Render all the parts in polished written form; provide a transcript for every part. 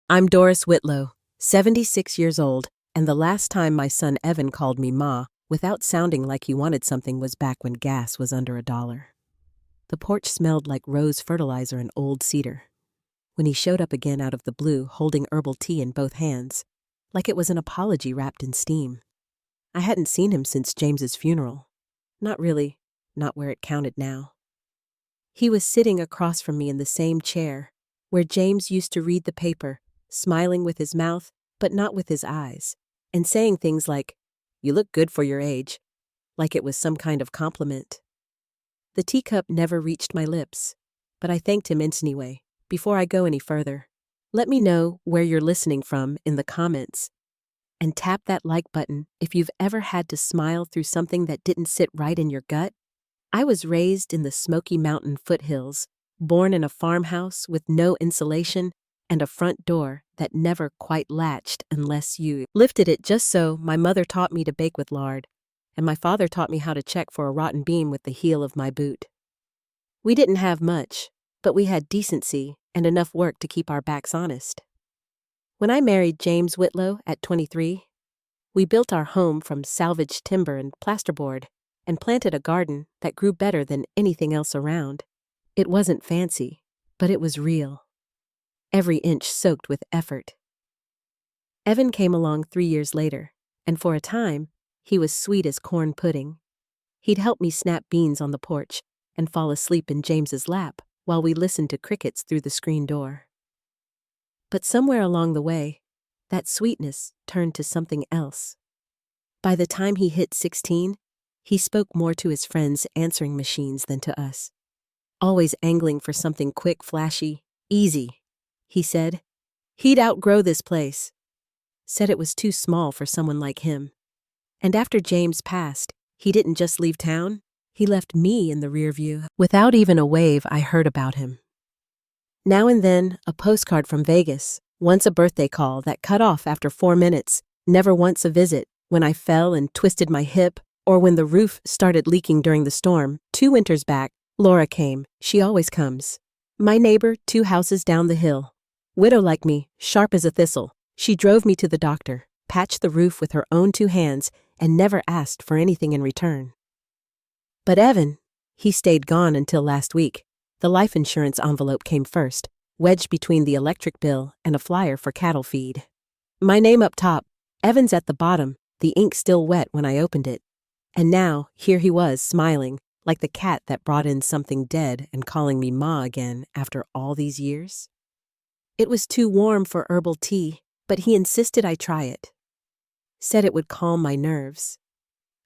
I'm Doris Whitlow, 76 years old, and the last time my son Evan called me Ma, without sounding like he wanted something, was back when gas was under $1. The porch smelled like rose fertilizer and old cedar. When he showed up again out of the blue, holding herbal tea in both hands, like it was an apology wrapped in steam. I hadn't seen him since James's funeral. Not really, not where it counted now. He was sitting across from me in the same chair, where James used to read the paper, smiling with his mouth, but not with his eyes, and saying things like, "You look good for your age," like it was some kind of compliment. The teacup never reached my lips, but I thanked him anyway. Before I go any further, let me know where you're listening from in the comments, and tap that like button if you've ever had to smile through something that didn't sit right in your gut. I was raised in the Smoky Mountain foothills, born in a farmhouse with no insulation and a front door that never quite latched unless you lifted it. Just so, my mother taught me to bake with lard, and my father taught me how to check for a rotten beam with the heel of my boot. We didn't have much, but we had decency and enough work to keep our backs honest. When I married James Whitlow at 23, we built our home from salvaged timber and plasterboard and planted a garden that grew better than anything else around. It wasn't fancy, but it was real. Every inch soaked with effort. Evan came along 3 years later, and for a time, he was sweet as corn pudding. He'd help me snap beans on the porch and fall asleep in James's lap while we listened to crickets through the screen door. But somewhere along the way, that sweetness turned to something else. By the time he hit 16, he spoke more to his friends' answering machines than to us. Always angling for something quick, flashy, easy, he said. He'd outgrow this place. Said it was too small for someone like him. And after James passed, he didn't just leave town, he left me in the rear view. Without even a wave, I heard about him. Now and then, a postcard from Vegas, once a birthday call that cut off after 4 minutes, never once a visit, when I fell and twisted my hip, or when the roof started leaking during the storm. 2 winters back, Laura came. She always comes. My neighbor, 2 houses down the hill. Widow like me, sharp as a thistle. She drove me to the doctor, patched the roof with her own 2 hands, and never asked for anything in return. But Evan, he stayed gone until last week. The life insurance envelope came first, wedged between the electric bill and a flyer for cattle feed. My name up top, Evan's at the bottom, the ink still wet when I opened it. And now, here he was, smiling, like the cat that brought in something dead and calling me Ma again after all these years. It was too warm for herbal tea, but he insisted I try it. Said it would calm my nerves.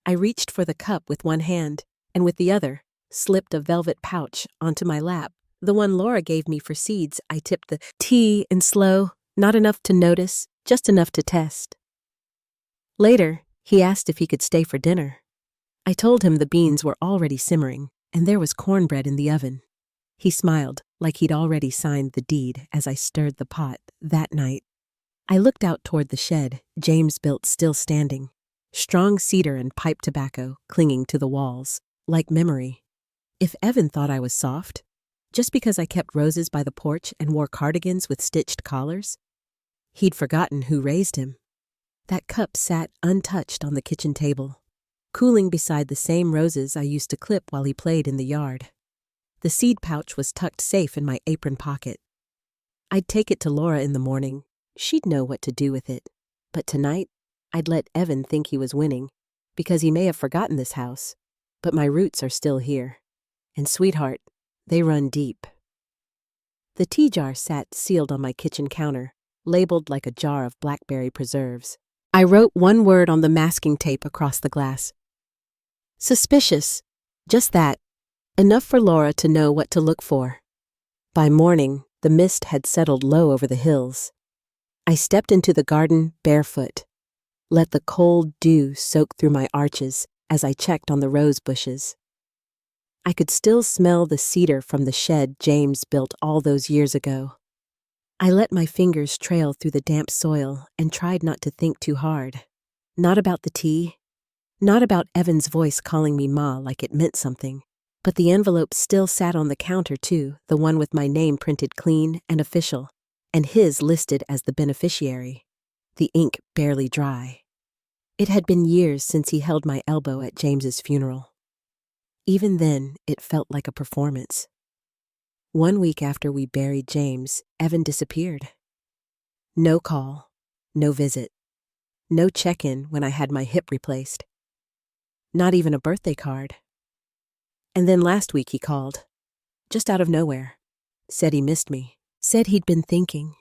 I reached for the cup with one hand, and with the other, slipped a velvet pouch onto my lap. The one Laura gave me for seeds. I tipped the tea in slow, not enough to notice, just enough to test. Later, he asked if he could stay for dinner. I told him the beans were already simmering, and there was cornbread in the oven. He smiled, like he'd already signed the deed as I stirred the pot that night. I looked out toward the shed James built still standing, strong cedar and pipe tobacco clinging to the walls, like memory. If Evan thought I was soft, just because I kept roses by the porch and wore cardigans with stitched collars, he'd forgotten who raised him. That cup sat untouched on the kitchen table, cooling beside the same roses I used to clip while he played in the yard. The seed pouch was tucked safe in my apron pocket. I'd take it to Laura in the morning. She'd know what to do with it. But tonight, I'd let Evan think he was winning, because he may have forgotten this house, but my roots are still here. And sweetheart, they run deep. The tea jar sat sealed on my kitchen counter, labeled like a jar of blackberry preserves. I wrote one word on the masking tape across the glass. Suspicious. Just that. Enough for Laura to know what to look for. By morning, the mist had settled low over the hills. I stepped into the garden barefoot, let the cold dew soak through my arches as I checked on the rose bushes. I could still smell the cedar from the shed James built all those years ago. I let my fingers trail through the damp soil and tried not to think too hard. Not about the tea, not about Evan's voice calling me Ma like it meant something. But the envelope still sat on the counter too, the one with my name printed clean and official. and his listed as the beneficiary, the ink barely dry. It had been years since he held my elbow at James's funeral. Even then, it felt like a performance. 1 week after we buried James, Evan disappeared. No call, no visit, no check-in when I had my hip replaced. Not even a birthday card. And then last week he called, just out of nowhere. Said he missed me. Said he'd been thinking.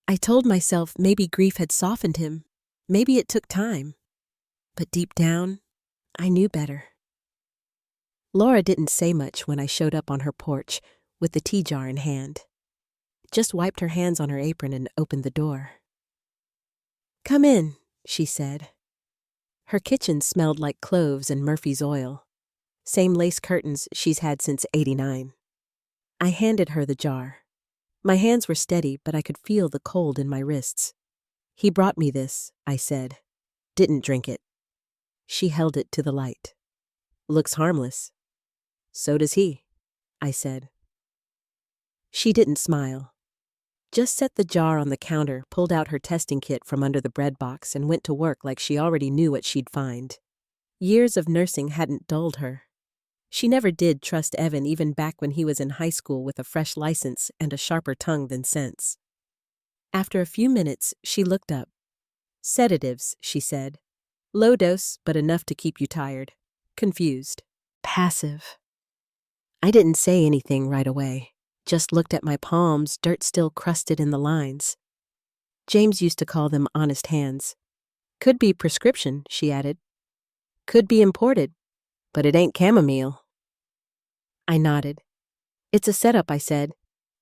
I told myself maybe grief had softened him. Maybe it took time. But deep down, I knew better. Laura didn't say much when I showed up on her porch with the tea jar in hand. Just wiped her hands on her apron and opened the door. "Come in," she said. Her kitchen smelled like cloves and Murphy's oil. Same lace curtains she's had since '89. I handed her the jar. My hands were steady, but I could feel the cold in my wrists. "He brought me this," I said. "Didn't drink it." She held it to the light. "Looks harmless." "So does he," I said. She didn't smile. Just set the jar on the counter, pulled out her testing kit from under the bread box, and went to work like she already knew what she'd find. Years of nursing hadn't dulled her. She never did trust Evan even back when he was in high school with a fresh license and a sharper tongue than sense. After a few minutes, she looked up. "Sedatives," she said. "Low dose, but enough to keep you tired. Confused. Passive." I didn't say anything right away. Just looked at my palms, dirt still crusted in the lines. James used to call them honest hands. "Could be prescription," she added. "Could be imported, but it ain't chamomile." I nodded. "It's a setup," I said.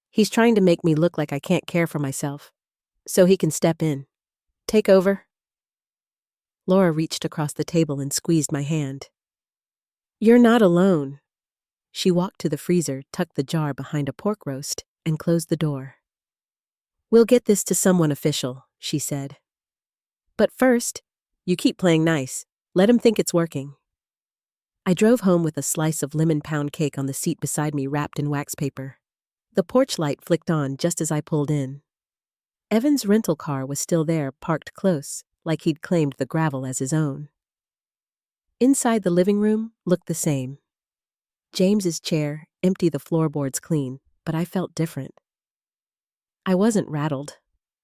"He's trying to make me look like I can't care for myself, so he can step in. Take over." Laura reached across the table and squeezed my hand. "You're not alone." She walked to the freezer, tucked the jar behind a pork roast, and closed the door. "We'll get this to someone official," she said. "But first, you keep playing nice. Let him think it's working." I drove home with a slice of lemon pound cake on the seat beside me wrapped in wax paper. The porch light flicked on just as I pulled in. Evan's rental car was still there, parked close, like he'd claimed the gravel as his own. Inside the living room looked the same. James's chair, empty, the floorboards clean, but I felt different. I wasn't rattled.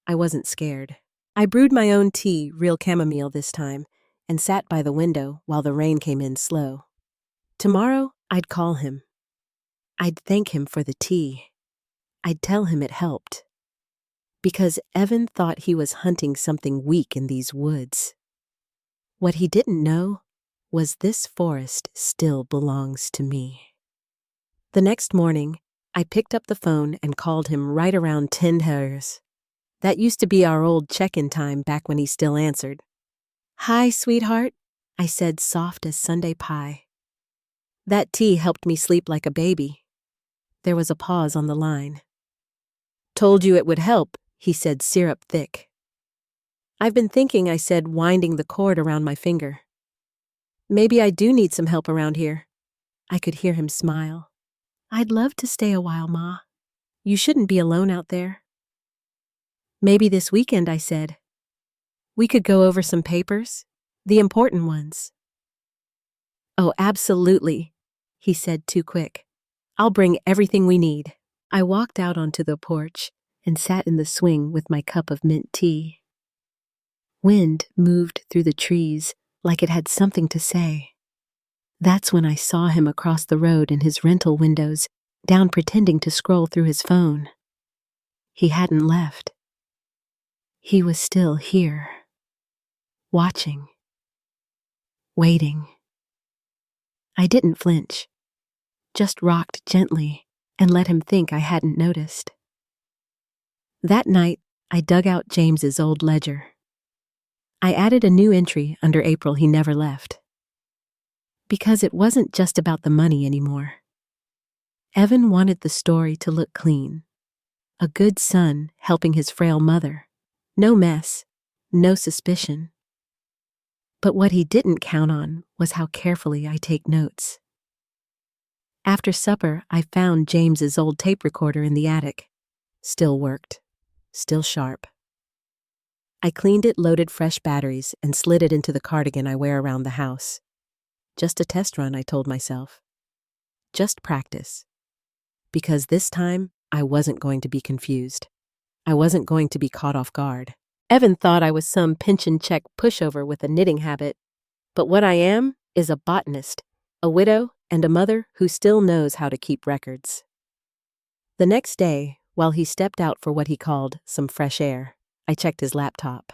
I wasn't scared. I brewed my own tea, real chamomile this time, and sat by the window while the rain came in slow. Tomorrow, I'd call him. I'd thank him for the tea. I'd tell him it helped. Because Evan thought he was hunting something weak in these woods. What he didn't know was this forest still belongs to me. The next morning, I picked up the phone and called him right around 10 hours. That used to be our old check-in time back when he still answered. "Hi, sweetheart," I said, soft as Sunday pie. "That tea helped me sleep like a baby." There was a pause on the line. "Told you it would help," he said, syrup thick. "I've been thinking," I said, winding the cord around my finger. "Maybe I do need some help around here." I could hear him smile. "I'd love to stay a while, Ma. You shouldn't be alone out there." "Maybe this weekend," I said. "We could go over some papers, the important ones." "Oh, absolutely," he said too quick. "I'll bring everything we need." I walked out onto the porch and sat in the swing with my cup of mint tea. Wind moved through the trees like it had something to say. That's when I saw him across the road in his rental windows, down pretending to scroll through his phone. He hadn't left. He was still here, watching, waiting. I didn't flinch, just rocked gently and let him think I hadn't noticed. That night, I dug out James's old ledger. I added a new entry under April he never left. Because it wasn't just about the money anymore. Evan wanted the story to look clean. A good son helping his frail mother. No mess, no suspicion. But what he didn't count on was how carefully I take notes. After supper, I found James's old tape recorder in the attic. Still worked. still sharp. I cleaned it, loaded fresh batteries, and slid it into the cardigan I wear around the house. Just a test run, I told myself. Just practice. Because this time, I wasn't going to be confused. I wasn't going to be caught off guard. Evan thought I was some pinch-and-check pushover with a knitting habit. But what I am is a botanist, a widow, and a mother who still knows how to keep records. The next day, while he stepped out for what he called some fresh air, I checked his laptop.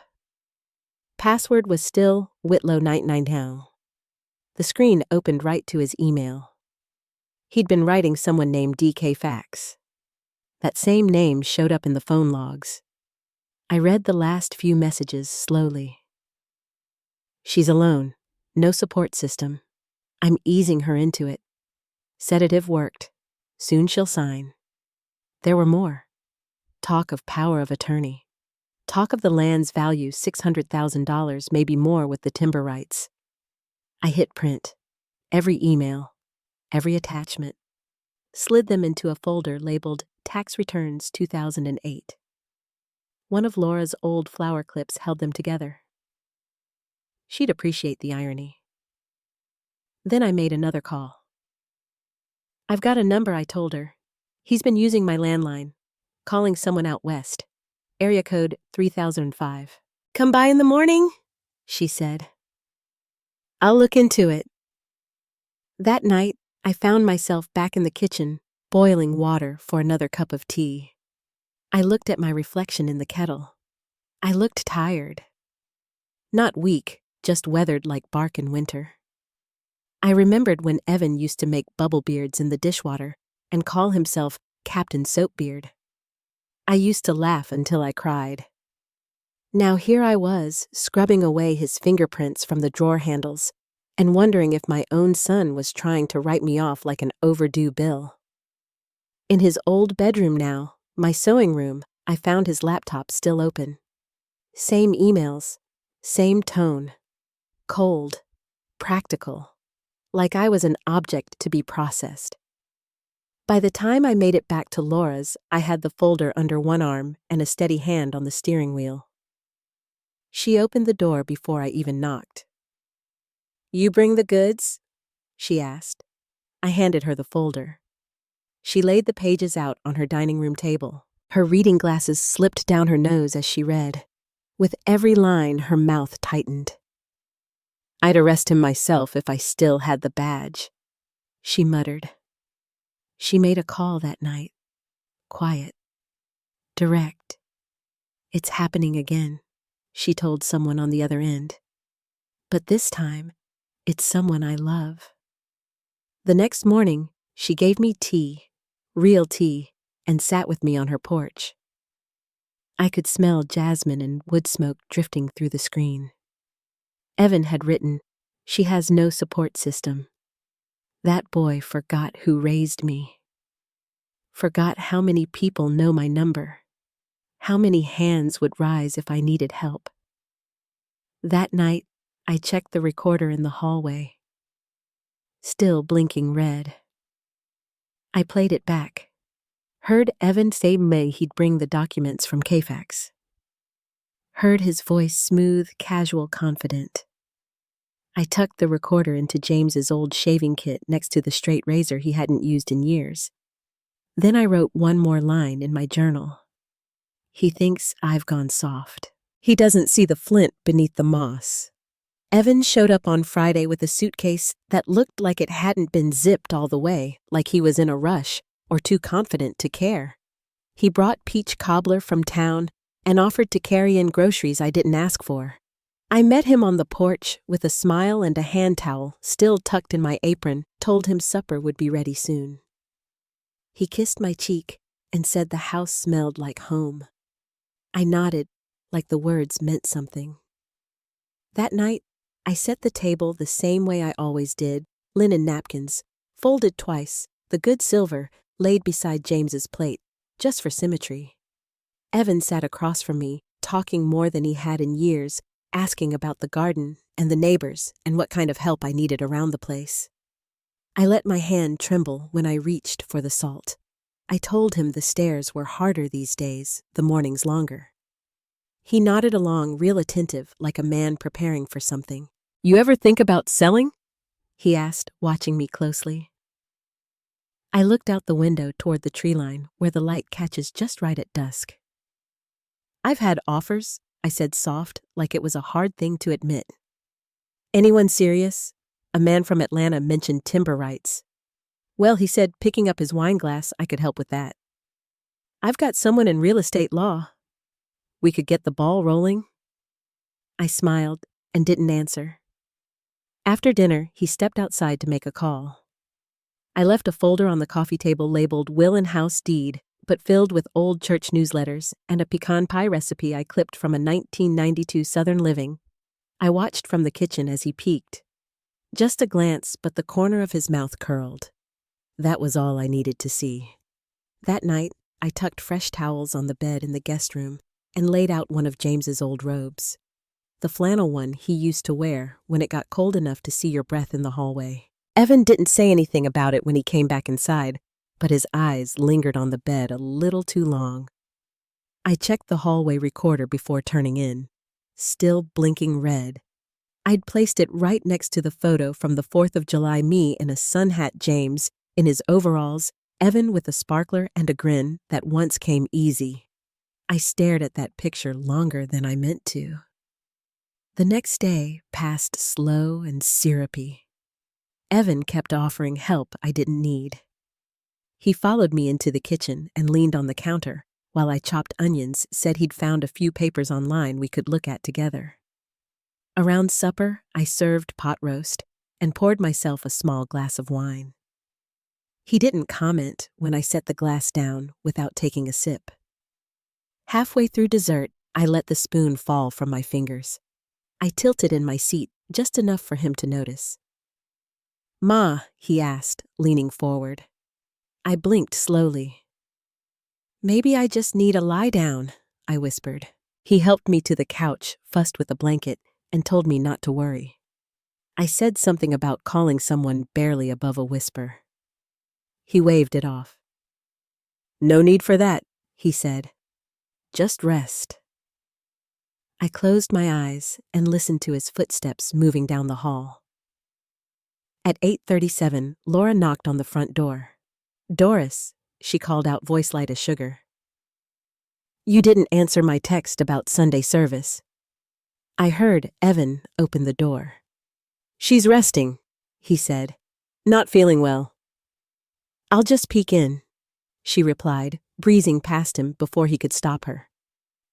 Password was still Whitlow990. The screen opened right to his email. He'd been writing someone named DK Fax. That same name showed up in the phone logs. I read the last few messages slowly. She's alone. No support system. I'm easing her into it. Sedative worked. Soon she'll sign. There were more. Talk of power of attorney. Talk of the land's value $600,000, maybe more with the timber rights. I hit print. Every email, every attachment. Slid them into a folder labeled Tax Returns 2008. One of Laura's old flower clips held them together. She'd appreciate the irony. Then I made another call. I've got a number, I told her. He's been using my landline, calling someone out west. Area code 3005. Come by in the morning, she said. I'll look into it. That night, I found myself back in the kitchen, boiling water for another cup of tea. I looked at my reflection in the kettle. I looked tired. Not weak, just weathered like bark in winter. I remembered when Evan used to make bubble beards in the dishwater and call himself Captain Soapbeard. I used to laugh until I cried. Now here I was, scrubbing away his fingerprints from the drawer handles and wondering if my own son was trying to write me off like an overdue bill. In his old bedroom now, my sewing room, I found his laptop still open. Same emails, same tone. Cold, practical, like I was an object to be processed. By the time I made it back to Laura's, I had the folder under one arm and a steady hand on the steering wheel. She opened the door before I even knocked. You bring the goods? She asked. I handed her the folder. She laid the pages out on her dining room table. Her reading glasses slipped down her nose as she read. With every line, her mouth tightened. I'd arrest him myself if I still had the badge, she muttered. She made a call that night. Quiet. Direct. It's happening again, she told someone on the other end. But this time, it's someone I love. The next morning, she gave me tea, real tea, and sat with me on her porch. I could smell jasmine and wood smoke drifting through the screen. Evan had written, "She has no support system. That boy forgot who raised me. Forgot how many people know my number. How many hands would rise if I needed help." That night, I checked the recorder in the hallway. Still blinking red. I played it back. Heard Evan say he'd bring the documents from K-Fax. Heard his voice smooth, casual, confident. I tucked the recorder into James's old shaving kit next to the straight razor he hadn't used in years. Then I wrote one more line in my journal. He thinks I've gone soft. He doesn't see the flint beneath the moss. Evan showed up on Friday with a suitcase that looked like it hadn't been zipped all the way, like he was in a rush or too confident to care. He brought peach cobbler from town and offered to carry in groceries I didn't ask for. I met him on the porch with a smile and a hand towel still tucked in my apron, told him supper would be ready soon. He kissed my cheek and said the house smelled like home. I nodded, like the words meant something. That night, I set the table the same way I always did, linen napkins, folded twice, the good silver laid beside James's plate, just for symmetry. Evan sat across from me, talking more than he had in years, asking about the garden and the neighbors and what kind of help I needed around the place. I let my hand tremble when I reached for the salt. I told him the stairs were harder these days, the mornings longer. He nodded along, real attentive, like a man preparing for something. "You ever think about selling?" he asked, watching me closely. I looked out the window toward the tree line, where the light catches just right at dusk. "I've had offers," I said soft, like it was a hard thing to admit. "Anyone serious?" A man from Atlanta mentioned timber rights. "Well," he said, picking up his wine glass, "I could help with that. I've got someone in real estate law. We could get the ball rolling." I smiled and didn't answer. After dinner, he stepped outside to make a call. I left a folder on the coffee table labeled Will and House Deed, but filled with old church newsletters and a pecan pie recipe I clipped from a 1992 Southern Living. I watched from the kitchen as he peeked. Just a glance, but the corner of his mouth curled. That was all I needed to see. That night, I tucked fresh towels on the bed in the guest room and laid out one of James's old robes. The flannel one he used to wear when it got cold enough to see your breath in the hallway. Evan didn't say anything about it when he came back inside, but his eyes lingered on the bed a little too long. I checked the hallway recorder before turning in. Still blinking red. I'd placed it right next to the photo from the 4th of July, me in a sun hat, James in his overalls, Evan with a sparkler and a grin that once came easy. I stared at that picture longer than I meant to. The next day passed slow and syrupy. Evan kept offering help I didn't need. He followed me into the kitchen and leaned on the counter while I chopped onions, said he'd found a few papers online we could look at together. Around supper, I served pot roast and poured myself a small glass of wine. He didn't comment when I set the glass down without taking a sip. Halfway through dessert, I let the spoon fall from my fingers. I tilted in my seat just enough for him to notice. "Ma," he asked, leaning forward. I blinked slowly. "Maybe I just need a lie down," I whispered. He helped me to the couch, fussed with a blanket, and told me not to worry. I said something about calling someone barely above a whisper. He waved it off. "No need for that," he said. "Just rest." I closed my eyes and listened to his footsteps moving down the hall. At 8:37, Laura knocked on the front door. "Doris," she called out, voice light as sugar. "You didn't answer my text about Sunday service." I heard Evan open the door. "She's resting," he said. "Not feeling well." "I'll just peek in," she replied, breezing past him before he could stop her.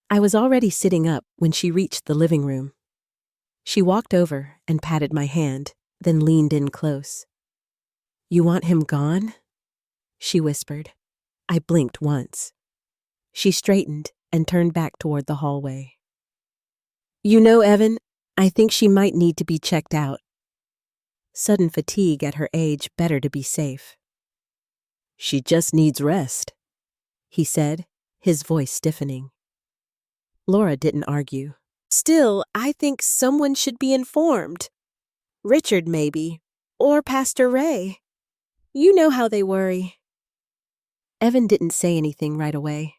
I was already sitting up when she reached the living room. She walked over and patted my hand, then leaned in close. "You want him gone?" she whispered. I blinked once. She straightened and turned back toward the hallway. "You know, Evan, I think she might need to be checked out. Sudden fatigue at her age, better to be safe." "She just needs rest," he said, his voice stiffening. Laura didn't argue. "Still, I think someone should be informed. Richard, maybe, or Pastor Ray. You know how they worry." Evan didn't say anything right away.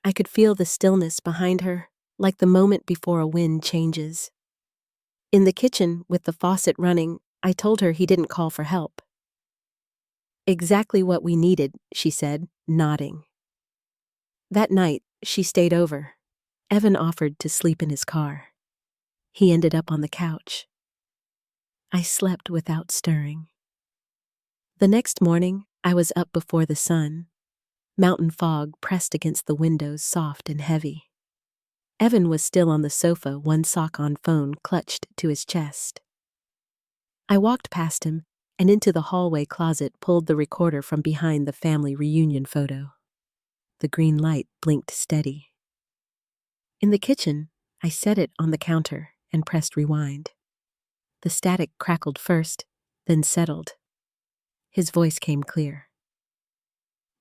I could feel the stillness behind her, like the moment before a wind changes. In the kitchen, with the faucet running, I told her he didn't call for help. "Exactly what we needed," she said, nodding. That night, she stayed over. Evan offered to sleep in his car. He ended up on the couch. I slept without stirring. The next morning, I was up before the sun. Mountain fog pressed against the windows, soft and heavy. Evan was still on the sofa, one sock-on phone clutched to his chest. I walked past him and into the hallway closet, pulled the recorder from behind the family reunion photo. The green light blinked steady. In the kitchen, I set it on the counter and pressed rewind. The static crackled first, then settled. His voice came clear.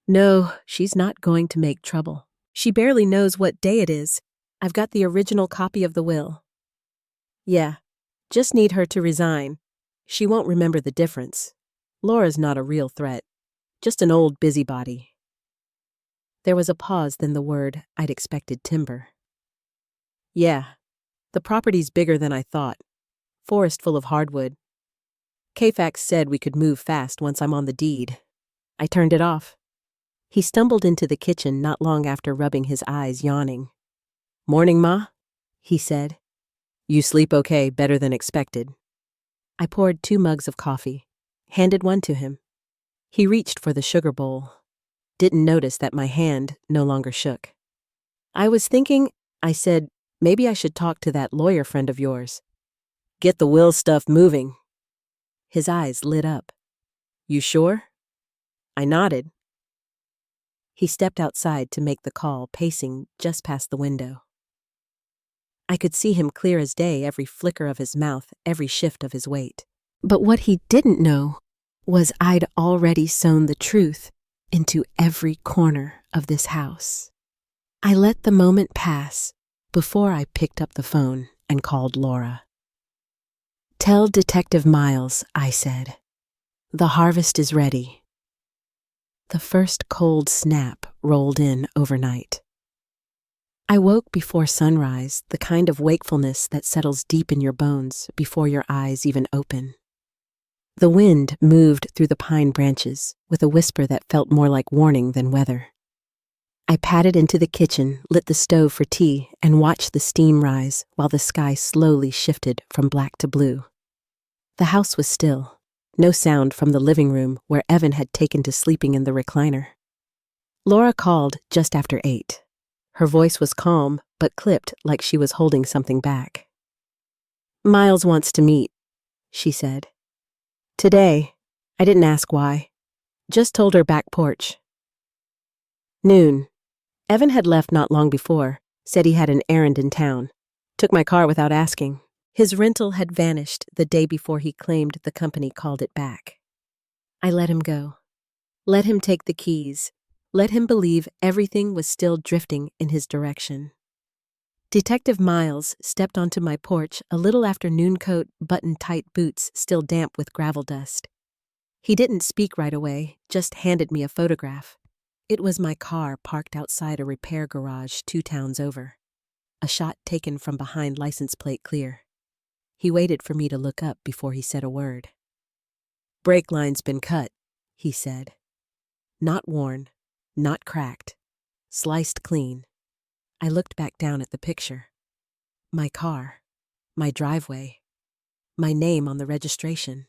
"No, she's not going to make trouble. She barely knows what day it is. I've got the original copy of the will. Yeah, just need her to resign. She won't remember the difference. Laura's not a real threat, just an old busybody." There was a pause, then the word I'd expected: timber. Yeah, the property's bigger than I thought. Forest full of hardwood. Kfax said we could move fast once I'm on the deed. I turned it off. He stumbled into the kitchen not long after, rubbing his eyes, yawning. "Morning, Ma," he said. "You sleep okay, better than expected." I poured 2 mugs of coffee, handed one to him. He reached for the sugar bowl. Didn't notice that my hand no longer shook. "I was thinking," I said, "maybe I should talk to that lawyer friend of yours. Get the will stuff moving." His eyes lit up. "You sure?" I nodded. He stepped outside to make the call, pacing just past the window. I could see him clear as day, every flicker of his mouth, every shift of his weight. But what he didn't know was I'd already sown the truth into every corner of this house. I let the moment pass before I picked up the phone and called Laura. "Tell Detective Miles," I said, "the harvest is ready." The first cold snap rolled in overnight. I woke before sunrise, the kind of wakefulness that settles deep in your bones before your eyes even open. The wind moved through the pine branches with a whisper that felt more like warning than weather. I padded into the kitchen, lit the stove for tea, and watched the steam rise while the sky slowly shifted from black to blue. The house was still, no sound from the living room where Evan had taken to sleeping in the recliner. Laura called just after 8. Her voice was calm, but clipped like she was holding something back. "Miles wants to meet," she said. "Today." I didn't ask why. Just told her back porch. Noon. Evan had left not long before, said he had an errand in town. Took my car without asking. His rental had vanished the day before he claimed the company called it back. I let him go. Let him take the keys. Let him believe everything was still drifting in his direction. Detective Miles stepped onto my porch a little after noon, coat, button-tight boots still damp with gravel dust. He didn't speak right away, just handed me a photograph. It was my car parked outside a repair garage 2 towns over. A shot taken from behind, license plate clear. He waited for me to look up before he said a word. "Brake line's been cut," he said. "Not worn, not cracked, sliced clean." I looked back down at the picture. My car, my driveway, my name on the registration.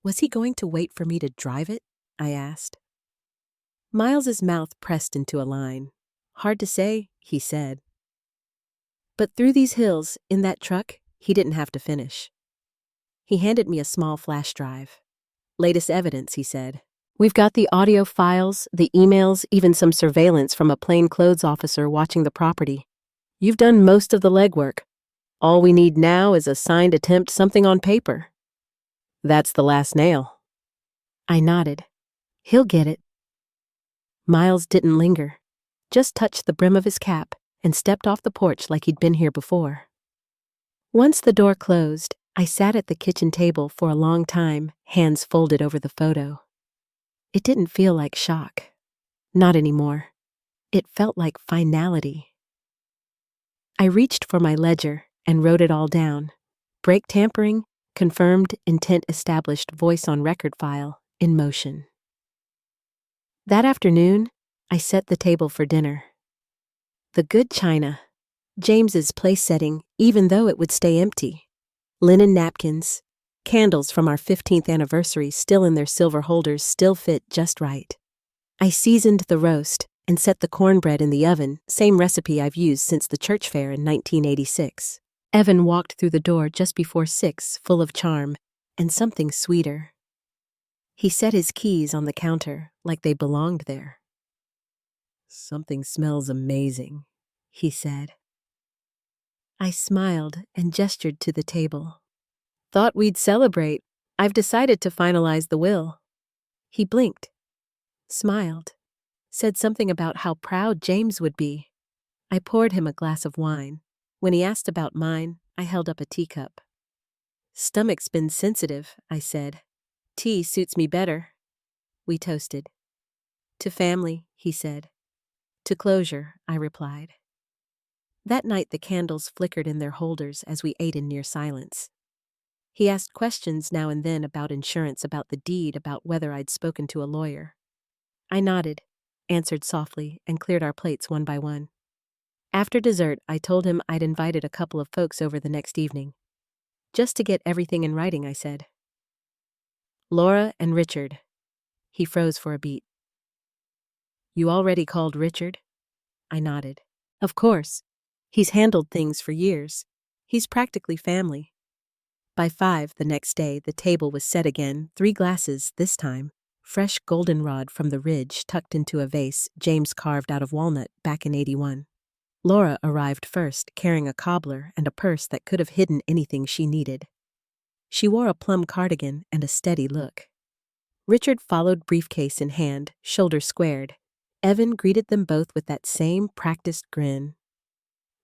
Was he going to wait for me to drive it? I asked. Miles's mouth pressed into a line. "Hard to say," he said. But through these hills, in that truck, he didn't have to finish. He handed me a small flash drive. "Latest evidence," he said. "We've got the audio files, the emails, even some surveillance from a plainclothes officer watching the property. You've done most of the legwork. All we need now is a signed attempt, something on paper." "That's the last nail." I nodded. "He'll get it." Miles didn't linger, just touched the brim of his cap and stepped off the porch like he'd been here before. Once the door closed, I sat at the kitchen table for a long time, hands folded over the photo. It didn't feel like shock. Not anymore. It felt like finality. I reached for my ledger and wrote it all down. Brake tampering, confirmed, intent established, voice on record file, in motion. That afternoon, I set the table for dinner. The good china, James's place setting, even though it would stay empty. Linen napkins, candles from our 15th anniversary still in their silver holders, still fit just right. I seasoned the roast and set the cornbread in the oven, same recipe I've used since the church fair in 1986. Evan walked through the door just before 6, full of charm, and something sweeter. He set his keys on the counter like they belonged there. "Something smells amazing," he said. I smiled and gestured to the table. "Thought we'd celebrate. I've decided to finalize the will." He blinked, smiled, said something about how proud James would be. I poured him a glass of wine. When he asked about mine, I held up a teacup. "Stomach's been sensitive," I said. "Tea suits me better." We toasted. "To family," he said. To closure, I replied. That night the candles flickered in their holders as we ate in near silence. He asked questions now and then about insurance, about the deed, about whether I'd spoken to a lawyer. I nodded, answered softly, and cleared our plates one by one. After dessert, I told him I'd invited a couple of folks over the next evening. Just to get everything in writing, I said. Laura and Richard. He froze for a beat. You already called Richard? I nodded. Of course. He's handled things for years. He's practically family. By 5 the next day, the table was set again, 3 glasses this time. Fresh goldenrod from the ridge tucked into a vase James carved out of walnut back in '81. Laura arrived first, carrying a cobbler and a purse that could have hidden anything she needed. She wore a plum cardigan and a steady look. Richard followed, briefcase in hand, shoulders squared. Evan greeted them both with that same practiced grin.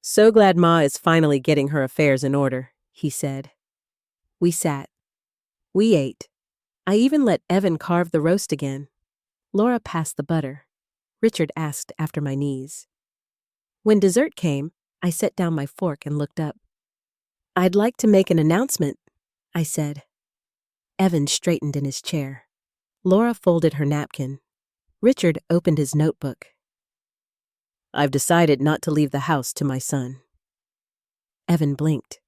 So glad Ma is finally getting her affairs in order, he said. We sat. We ate. I even let Evan carve the roast again. Laura passed the butter. Richard asked after my knees. When dessert came, I set down my fork and looked up. I'd like to make an announcement, I said. Evan straightened in his chair. Laura folded her napkin. Richard opened his notebook. I've decided not to leave the house to my son. Evan blinked.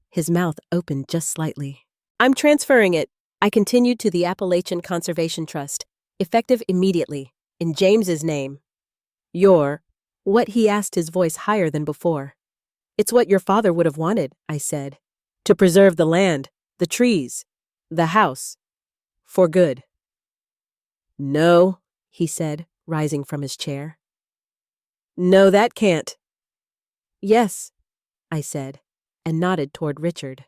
His mouth opened just slightly. I'm transferring it. I continued to the Appalachian Conservation Trust, effective immediately, in James's name. What, he asked, his voice higher than before. It's what your father would have wanted, I said. To preserve the land, the trees, the house. For good. No, he said, rising from his chair. No, that can't. Yes, I said, and nodded toward Richard.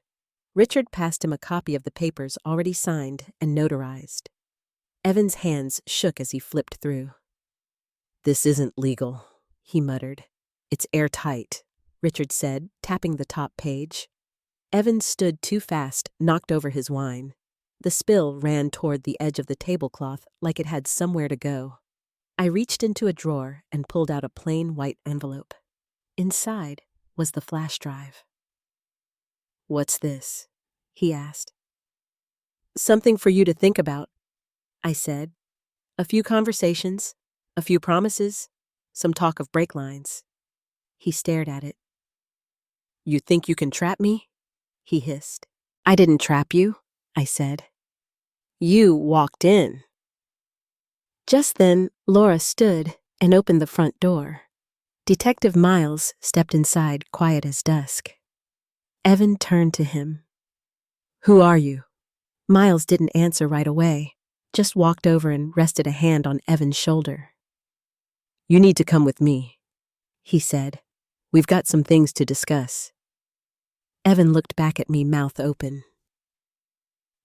Richard passed him a copy of the papers already signed and notarized. Evan's hands shook as he flipped through. This isn't legal, he muttered. It's airtight, Richard said, tapping the top page. Evan stood too fast, knocked over his wine. The spill ran toward the edge of the tablecloth like it had somewhere to go. I reached into a drawer and pulled out a plain white envelope. Inside was the flash drive. What's this? He asked. Something for you to think about, I said. A few conversations, a few promises, some talk of break lines. He stared at it. You think you can trap me? He hissed. I didn't trap you, I said. You walked in. Just then, Laura stood and opened the front door. Detective Miles stepped inside, quiet as dusk. Evan turned to him. Who are you? Miles didn't answer right away, just walked over and rested a hand on Evan's shoulder. You need to come with me, he said. We've got some things to discuss. Evan looked back at me, mouth open.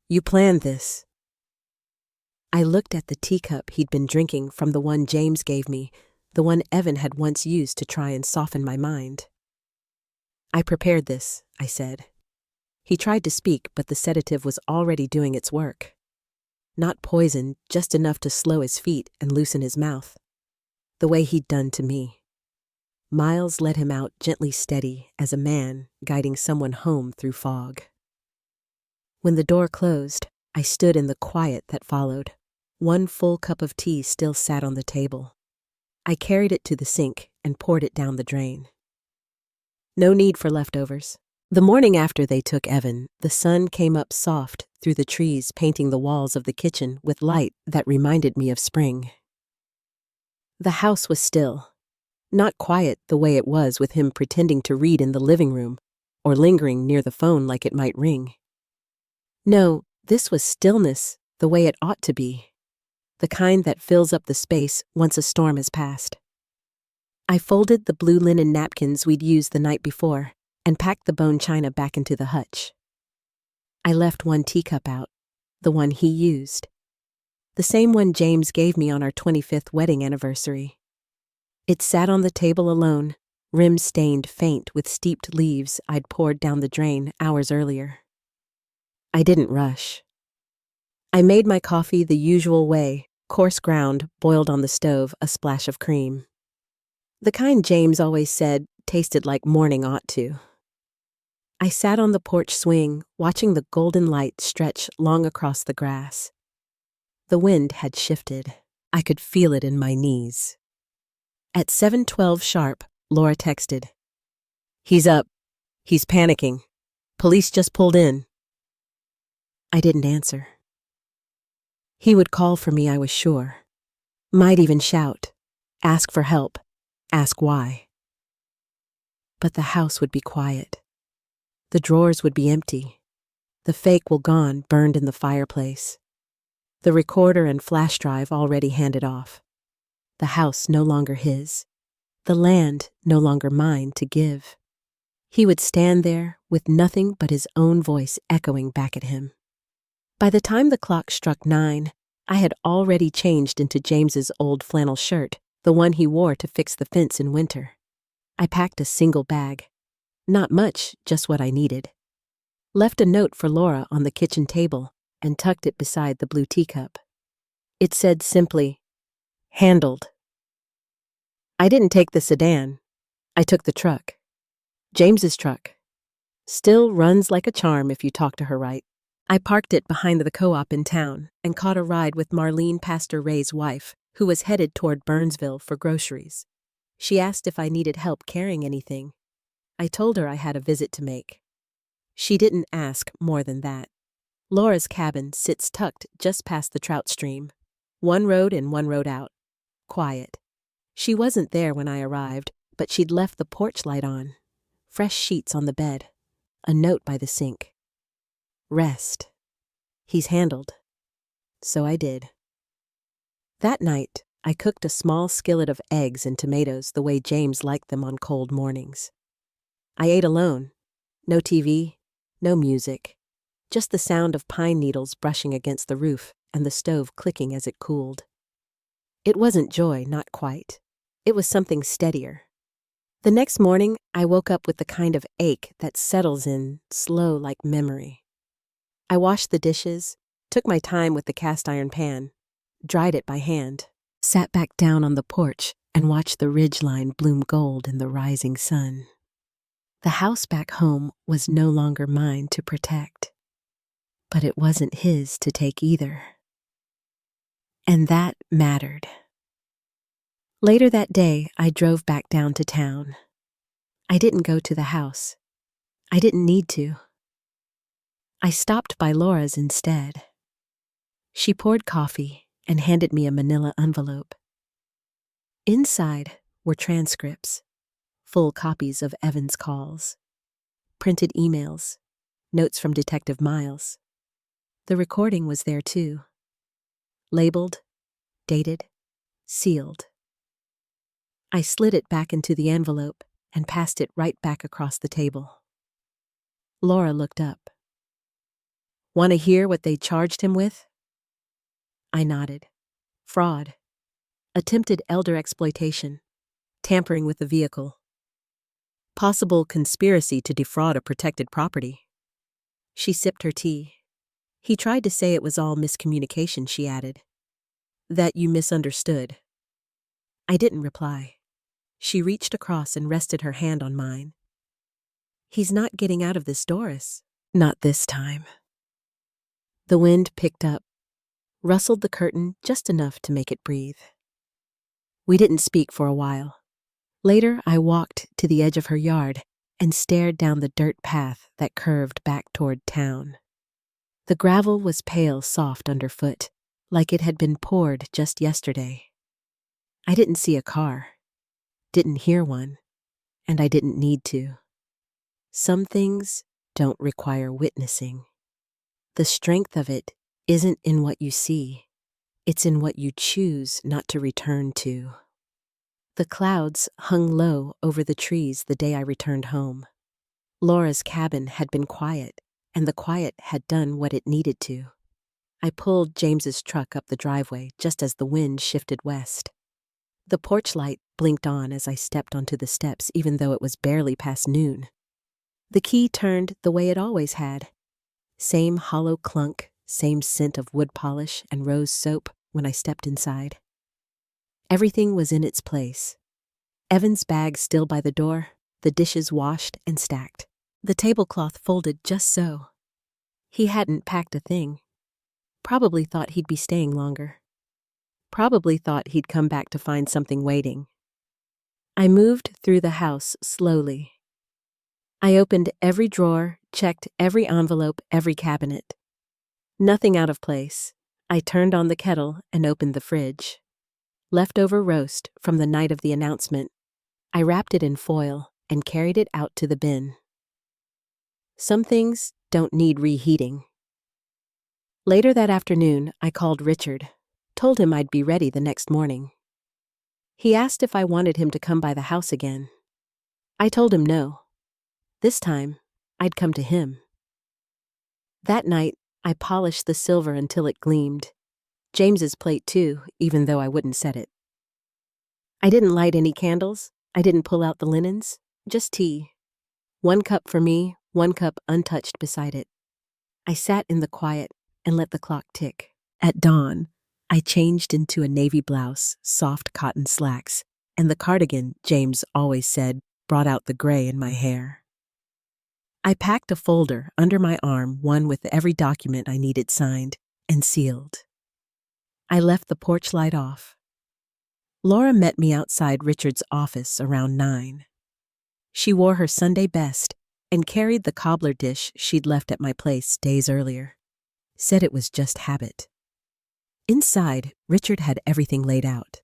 You planned this. I looked at the teacup he'd been drinking from the one James gave me, the one Evan had once used to try and soften my mind. I prepared this, I said. He tried to speak, but the sedative was already doing its work. Not poison, just enough to slow his feet and loosen his mouth. The way he'd done to me. Miles led him out, gently steady, as a man guiding someone home through fog. When the door closed, I stood in the quiet that followed. One full cup of tea still sat on the table. I carried it to the sink and poured it down the drain. No need for leftovers. The morning after they took Evan, the sun came up soft through the trees, painting the walls of the kitchen with light that reminded me of spring. The house was still. Not quiet the way it was with him pretending to read in the living room or lingering near the phone like it might ring. No, this was stillness the way it ought to be. The kind that fills up the space once a storm has passed. I folded the blue linen napkins we'd used the night before and packed the bone china back into the hutch. I left one teacup out, the one he used. The same one James gave me on our 25th wedding anniversary. It sat on the table alone, rim stained faint with steeped leaves I'd poured down the drain hours earlier. I didn't rush. I made my coffee the usual way, coarse ground, boiled on the stove, a splash of cream. The kind James always said tasted like morning ought to. I sat on the porch swing, watching the golden light stretch long across the grass. The wind had shifted. I could feel it in my knees. At 7:12 sharp, Laura texted, "He's up. He's panicking. Police just pulled in." I didn't answer. He would call for me, I was sure. Might even shout, ask for help, ask why. But the house would be quiet. The drawers would be empty. The fake will gone, burned in the fireplace. The recorder and flash drive already handed off. The house no longer his. The land no longer mine to give. He would stand there with nothing but his own voice echoing back at him. By the time the clock struck 9, I had already changed into James's old flannel shirt, the one he wore to fix the fence in winter. I packed a single bag. Not much, just what I needed. Left a note for Laura on the kitchen table and tucked it beside the blue teacup. It said simply, "Handled." I didn't take the sedan. I took the truck. James's truck. Still runs like a charm if you talk to her right. I parked it behind the co-op in town and caught a ride with Marlene Pastor Ray's wife, who was headed toward Burnsville for groceries. She asked if I needed help carrying anything. I told her I had a visit to make. She didn't ask more than that. Laura's cabin sits tucked just past the trout stream. One road in, one road out. Quiet. She wasn't there when I arrived, but she'd left the porch light on. Fresh sheets on the bed. A note by the sink. Rest. He's handled. So I did. That night, I cooked a small skillet of eggs and tomatoes the way James liked them on cold mornings. I ate alone. No TV, no music. Just the sound of pine needles brushing against the roof and the stove clicking as it cooled. It wasn't joy, not quite. It was something steadier. The next morning, I woke up with the kind of ache that settles in, slow like memory. I washed the dishes, took my time with the cast iron pan, dried it by hand, sat back down on the porch and watched the ridgeline bloom gold in the rising sun. The house back home was no longer mine to protect, but it wasn't his to take either. And that mattered. Later that day, I drove back down to town. I didn't go to the house. I didn't need to. I stopped by Laura's instead. She poured coffee and handed me a manila envelope. Inside were transcripts, full copies of Evan's calls, printed emails, notes from Detective Miles. The recording was there too. Labeled, dated, sealed. I slid it back into the envelope and passed it right back across the table. Laura looked up. "Want to hear what they charged him with?" I nodded. Fraud. Attempted elder exploitation. Tampering with the vehicle. Possible conspiracy to defraud a protected property. She sipped her tea. He tried to say it was all miscommunication, she added. That you misunderstood. I didn't reply. She reached across and rested her hand on mine. "He's not getting out of this, Doris. Not this time." The wind picked up, rustled the curtain just enough to make it breathe. We didn't speak for a while. Later, I walked to the edge of her yard and stared down the dirt path that curved back toward town. The gravel was pale soft underfoot, like it had been poured just yesterday. I didn't see a car, didn't hear one, and I didn't need to. Some things don't require witnessing. The strength of it isn't in what you see, it's in what you choose not to return to. The clouds hung low over the trees the day I returned home. Laura's cabin had been quiet, and the quiet had done what it needed to. I pulled James's truck up the driveway just as the wind shifted west. The porch light blinked on as I stepped onto the steps even though it was barely past noon. The key turned the way it always had. Same hollow clunk, same scent of wood polish and rose soap when I stepped inside. Everything was in its place. Evan's bag still by the door, the dishes washed and stacked. The tablecloth folded just so. He hadn't packed a thing. Probably thought he'd be staying longer. Probably thought he'd come back to find something waiting. I moved through the house slowly. I opened every drawer, checked every envelope, every cabinet. Nothing out of place. I turned on the kettle and opened the fridge. Leftover roast from the night of the announcement. I wrapped it in foil and carried it out to the bin. Some things don't need reheating. Later that afternoon, I called Richard, told him I'd be ready the next morning. He asked if I wanted him to come by the house again. I told him no. This time, I'd come to him. That night, I polished the silver until it gleamed. James's plate too, even though I wouldn't set it. I didn't light any candles. I didn't pull out the linens. Just tea. 1 cup for me, 1 cup untouched beside it. I sat in the quiet and let the clock tick. At dawn, I changed into a navy blouse, soft cotton slacks, and the cardigan James always said brought out the gray in my hair. I packed a folder under my arm, one with every document I needed signed and sealed. I left the porch light off. Laura met me outside Richard's office around 9. She wore her Sunday best and carried the cobbler dish she'd left at my place days earlier. Said it was just habit. Inside, Richard had everything laid out.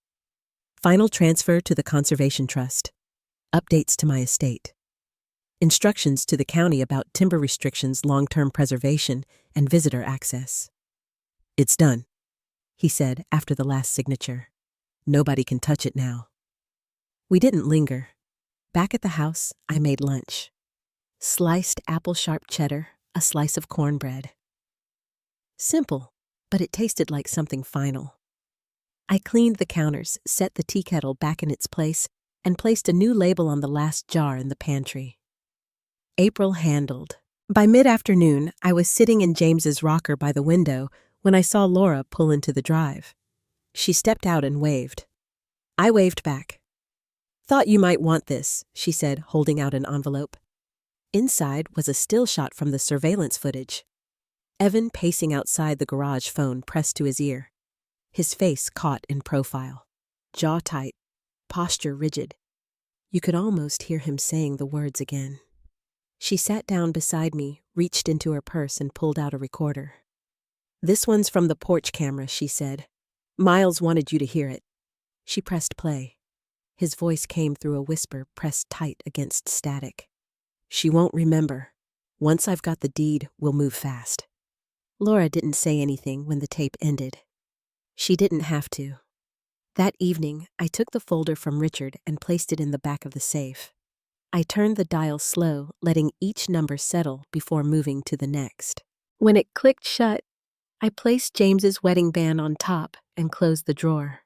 Final transfer to the Conservation Trust. Updates to my estate. Instructions to the county about timber restrictions, long-term preservation, and visitor access. "It's done," he said after the last signature. "Nobody can touch it now." We didn't linger. Back at the house, I made lunch. Sliced apple-sharp cheddar, a slice of cornbread. Simple, but it tasted like something final. I cleaned the counters, set the tea kettle back in its place, and placed a new label on the last jar in the pantry. April handled. By mid-afternoon, I was sitting in James's rocker by the window when I saw Laura pull into the drive. She stepped out and waved. I waved back. "Thought you might want this," she said, holding out an envelope. Inside was a still shot from the surveillance footage. Evan pacing outside the garage, phone pressed to his ear. His face caught in profile. Jaw tight, posture rigid. You could almost hear him saying the words again. She sat down beside me, reached into her purse and pulled out a recorder. "This one's from the porch camera," she said. "Miles wanted you to hear it." She pressed play. His voice came through a whisper pressed tight against static. "She won't remember. Once I've got the deed, we'll move fast." Laura didn't say anything when the tape ended. She didn't have to. That evening, I took the folder from Richard and placed it in the back of the safe. I turned the dial slow, letting each number settle before moving to the next. When it clicked shut, I placed James's wedding band on top and closed the drawer.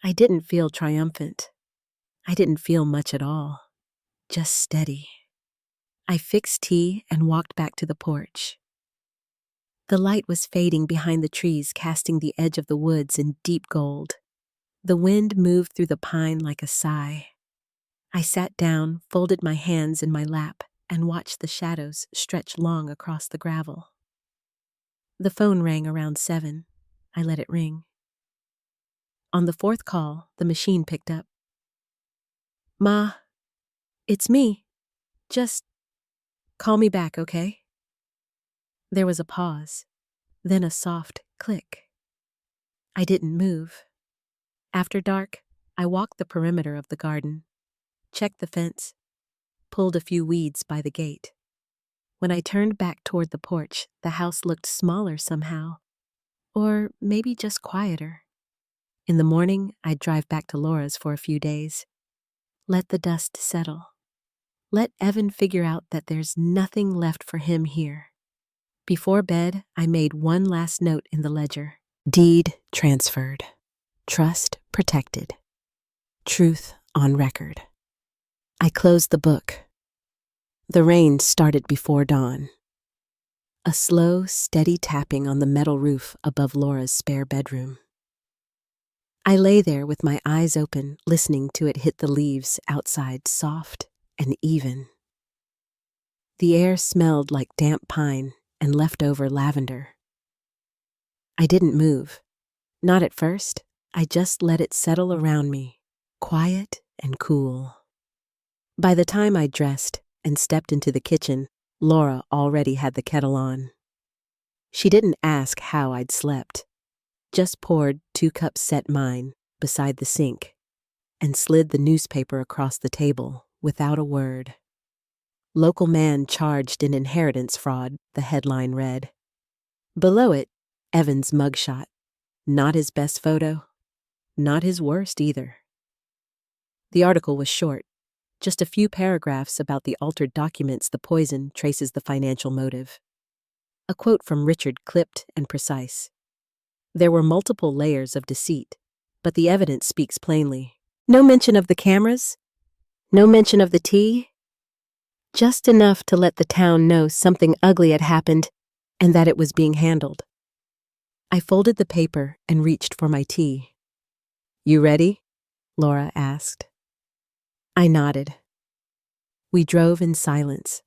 I didn't feel triumphant. I didn't feel much at all. Just steady. I fixed tea and walked back to the porch. The light was fading behind the trees, casting the edge of the woods in deep gold. The wind moved through the pine like a sigh. I sat down, folded my hands in my lap, and watched the shadows stretch long across the gravel. The phone rang around 7. I let it ring. On the 4th call, the machine picked up. "Ma, it's me. Just call me back, okay?" There was a pause, then a soft click. I didn't move. After dark, I walked the perimeter of the garden, checked the fence, pulled a few weeds by the gate. When I turned back toward the porch, the house looked smaller somehow, or maybe just quieter. In the morning, I'd drive back to Laura's for a few days. Let the dust settle. Let Evan figure out that there's nothing left for him here. Before bed, I made one last note in the ledger. Deed transferred. Trust protected. Truth on record. I closed the book. The rain started before dawn. A slow, steady tapping on the metal roof above Laura's spare bedroom. I lay there with my eyes open, listening to it hit the leaves outside, soft and even. The air smelled like damp pine and leftover lavender. I didn't move. Not at first. I just let it settle around me, quiet and cool. By the time I dressed and stepped into the kitchen, Laura already had the kettle on. She didn't ask how I'd slept, just poured 2 cups set mine beside the sink and slid the newspaper across the table without a word. Local man charged in inheritance fraud, the headline read. Below it, Evan's mugshot. Not his best photo, not his worst either. The article was short, just a few paragraphs about the altered documents. The poison traces the financial motive. A quote from Richard, clipped and precise. There were multiple layers of deceit, but the evidence speaks plainly. No mention of the cameras, no mention of the tea, just enough to let the town know something ugly had happened and that it was being handled. I folded the paper and reached for my tea. You ready? Laura asked. I nodded. We drove in silence.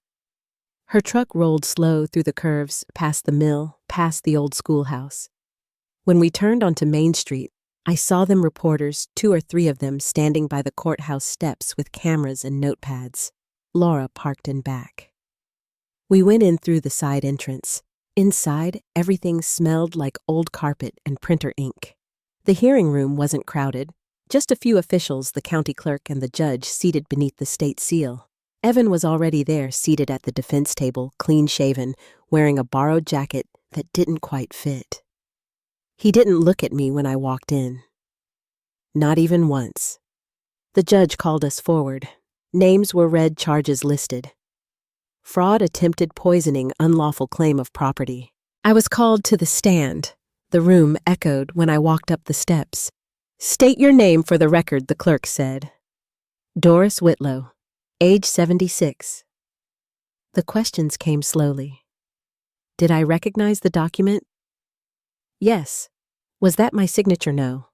Her truck rolled slow through the curves, past the mill, past the old schoolhouse. When we turned onto Main Street, I saw them reporters, 2 or 3 of them, standing by the courthouse steps with cameras and notepads. Laura parked in back. We went in through the side entrance. Inside, everything smelled like old carpet and printer ink. The hearing room wasn't crowded. Just a few officials, the county clerk and the judge, seated beneath the state seal. Evan was already there, seated at the defense table, clean-shaven, wearing a borrowed jacket that didn't quite fit. He didn't look at me when I walked in. Not even once. The judge called us forward. Names were read, charges listed. Fraud, attempted poisoning, unlawful claim of property. I was called to the stand. The room echoed when I walked up the steps. State your name for the record, the clerk said. Doris Whitlow, age 76. The questions came slowly. Did I recognize the document? Yes. Was that my signature? No.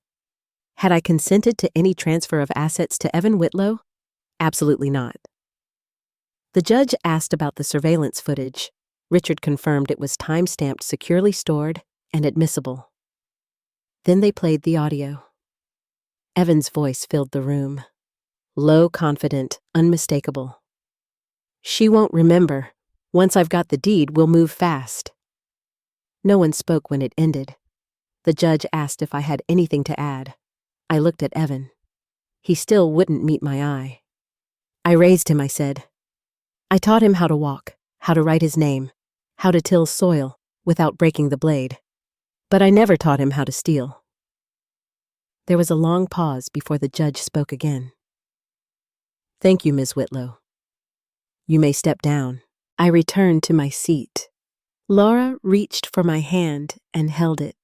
Had I consented to any transfer of assets to Evan Whitlow? Absolutely not. The judge asked about the surveillance footage. Richard confirmed it was time-stamped, securely stored, and admissible. Then they played the audio. Evan's voice filled the room. Low, confident, unmistakable. She won't remember. Once I've got the deed, we'll move fast. No one spoke when it ended. The judge asked if I had anything to add. I looked at Evan. He still wouldn't meet my eye. I raised him, I said. I taught him how to walk, how to write his name, how to till soil without breaking the blade. But I never taught him how to steal. There was a long pause before the judge spoke again. Thank you, Ms. Whitlow. You may step down. I returned to my seat. Laura reached for my hand and held it,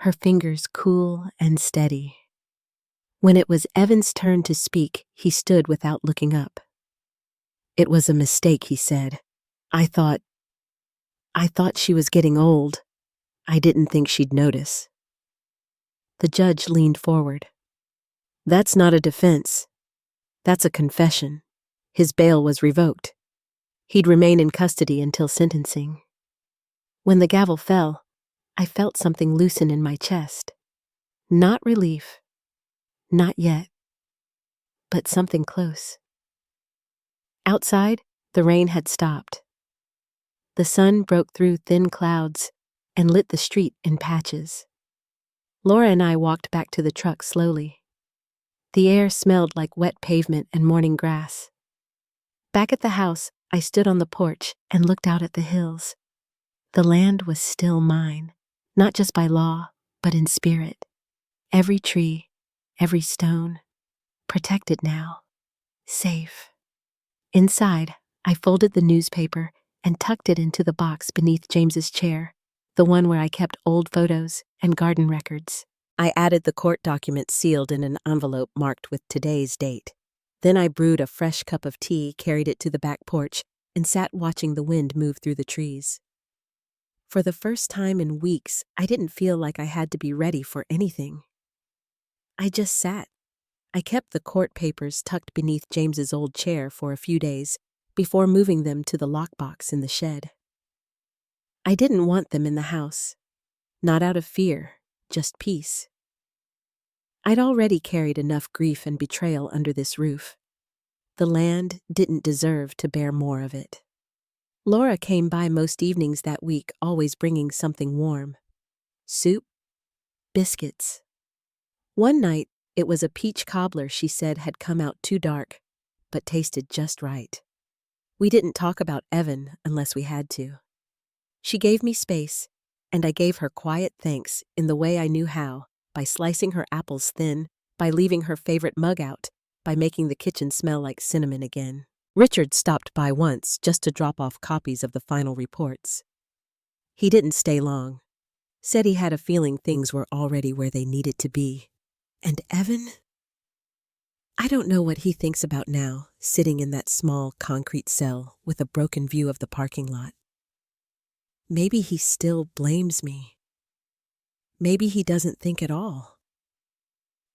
her fingers cool and steady. When it was Evan's turn to speak, he stood without looking up. It was a mistake, he said. I thought she was getting old. I didn't think she'd notice. The judge leaned forward. That's not a defense. That's a confession. His bail was revoked. He'd remain in custody until sentencing. When the gavel fell, I felt something loosen in my chest. Not relief. Not yet. But something close. Outside, the rain had stopped. The sun broke through thin clouds and lit the street in patches. Laura and I walked back to the truck slowly. The air smelled like wet pavement and morning grass. Back at the house, I stood on the porch and looked out at the hills. The land was still mine, not just by law, but in spirit. Every tree, every stone, protected now, safe. Inside, I folded the newspaper and tucked it into the box beneath James's chair, the one where I kept old photos and garden records. I added the court documents sealed in an envelope marked with today's date. Then I brewed a fresh cup of tea, carried it to the back porch, and sat watching the wind move through the trees. For the first time in weeks, I didn't feel like I had to be ready for anything. I just sat. I kept the court papers tucked beneath James's old chair for a few days before moving them to the lockbox in the shed. I didn't want them in the house. Not out of fear, just peace. I'd already carried enough grief and betrayal under this roof. The land didn't deserve to bear more of it. Laura came by most evenings that week, always bringing something warm. Soup, biscuits. One night, it was a peach cobbler she said had come out too dark, but tasted just right. We didn't talk about Evan unless we had to. She gave me space, and I gave her quiet thanks in the way I knew how, by slicing her apples thin, by leaving her favorite mug out, by making the kitchen smell like cinnamon again. Richard stopped by once just to drop off copies of the final reports. He didn't stay long. Said he had a feeling things were already where they needed to be. And Evan? I don't know what he thinks about now, sitting in that small concrete cell with a broken view of the parking lot. Maybe he still blames me. Maybe he doesn't think at all.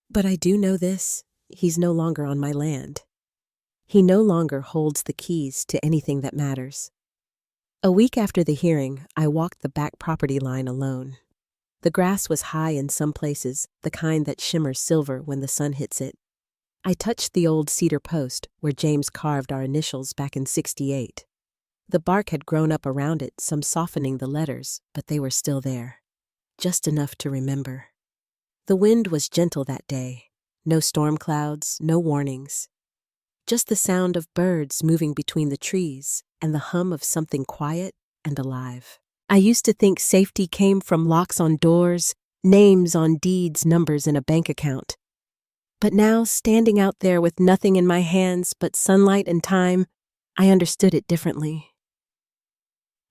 But I do know this, he's no longer on my land. He no longer holds the keys to anything that matters. A week after the hearing, I walked the back property line alone. The grass was high in some places, the kind that shimmers silver when the sun hits it. I touched the old cedar post where James carved our initials back in '68. The bark had grown up around it, some softening the letters, but they were still there. Just enough to remember. The wind was gentle that day. No storm clouds, no warnings. Just the sound of birds moving between the trees and the hum of something quiet and alive. I used to think safety came from locks on doors, names on deeds, numbers in a bank account. But now, standing out there with nothing in my hands but sunlight and time, I understood it differently.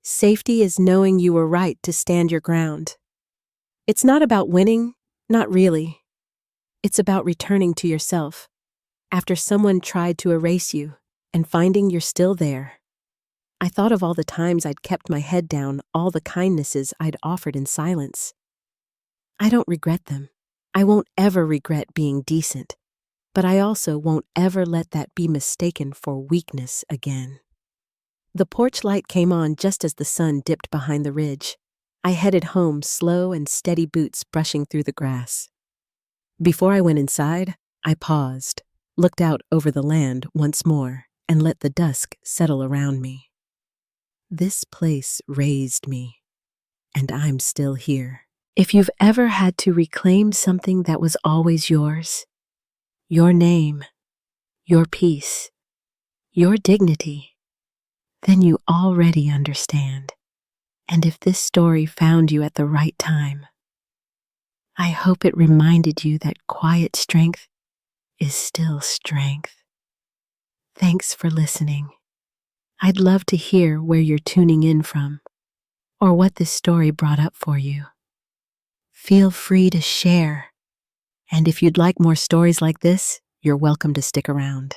Safety is knowing you were right to stand your ground. It's not about winning, not really. It's about returning to yourself after someone tried to erase you and finding you're still there. I thought of all the times I'd kept my head down, all the kindnesses I'd offered in silence. I don't regret them. I won't ever regret being decent, but I also won't ever let that be mistaken for weakness again. The porch light came on just as the sun dipped behind the ridge. I headed home, slow and steady boots brushing through the grass. Before I went inside, I paused, looked out over the land once more, and let the dusk settle around me. This place raised me, and I'm still here. If you've ever had to reclaim something that was always yours, your name, your peace, your dignity, then you already understand. And if this story found you at the right time, I hope it reminded you that quiet strength is still strength. Thanks for listening. I'd love to hear where you're tuning in from, or what this story brought up for you. Feel free to share. And if you'd like more stories like this, you're welcome to stick around.